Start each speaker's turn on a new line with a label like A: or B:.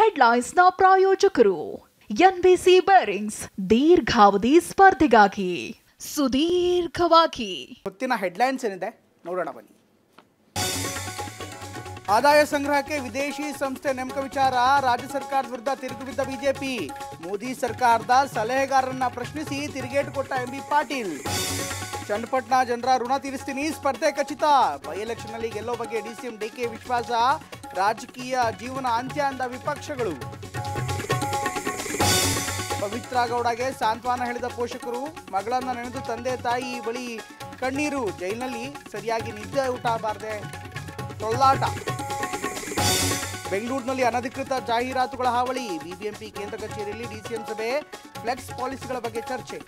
A: ಹೆಡ್ಲೈನ್ಸ್ನ ಪ್ರಾಯೋಜಕರು NBC bearings ದೀರ್ಘಾವಧಿ ಸ್ಪರ್ಧೆಗಾಗಿ ಸುದೀರ್ಘವಾಗಿ.
B: ಹೊತ್ತಿನ ಹೆಡ್ಲೈನ್ಸ್ ಏನಿದೆ ನೋಡೋಣ ಬನ್ನಿ. ಆದಾಯ ಸಂಗ್ರಹಕ್ಕೆ ವಿದೇಶಿ ಸಂಸ್ಥೆ ನೇಮಕ ವಿಚಾರ ರಾಜ್ಯ ಸರ್ಕಾರದ ವಿರುದ್ಧ ತಿರುಗಿಬಿದ್ದ ಬಿಜೆಪಿ. ಮೋದಿ ಸರ್ಕಾರದ ಸಲಹೆಗಾರರನ್ನ ಪ್ರಶ್ನಿಸಿ ತಿರುಗೇಟು ಕೊಟ್ಟ ಎಂಬಿ ಪಾಟೀಲ್. ಚನ್ನಪಟ್ಟಣ ಜನರ ಋಣ ತೀರಿಸ್ತೀನಿ, ಸ್ಪರ್ಧೆ ಖಚಿತ. ಬೈ ಎಲೆಕ್ಷನ್ ನಲ್ಲಿ ಗೆಲ್ಲೋ ಬಗ್ಗೆ ಡಿಸಿಎಂ ಡಿಕೆ ವಿಶ್ವಾಸ. ರಾಜಕೀಯ ಜೀವನ ಅಂತ್ಯ ಅಂದ ವಿಪಕ್ಷಗಳು. ಪವಿತ್ರ ಗೌಡಗೆ ಸಾಂತ್ವನ ಹೇಳಿದ ಪೋಷಕರು. ಮಗಳನ್ನ ನೆನೆದು ತಂದೆ ತಾಯಿ ಬಳಿ ಕಣ್ಣೀರು. ಜೈಲಿನಲ್ಲಿ ಸರಿಯಾಗಿ ನಿದ್ದೆ ಊಟ ಬಾರದೆ ತೊಳ್ಳಾಟ. ಬೆಂಗಳೂರಿನಲ್ಲಿ ಅನಧಿಕೃತ ಜಾಹೀರಾತುಗಳ ಹಾವಳಿ. ಬಿಬಿಎಂಪಿ ಕೇಂದ್ರ ಕಚೇರಿಯಲ್ಲಿ ಡಿಸಿಎಂ ಸಭೆ. ಫ್ಲೆಕ್ಸ್ ಪಾಲಿಸಿಗಳ ಬಗ್ಗೆ ಚರ್ಚೆ.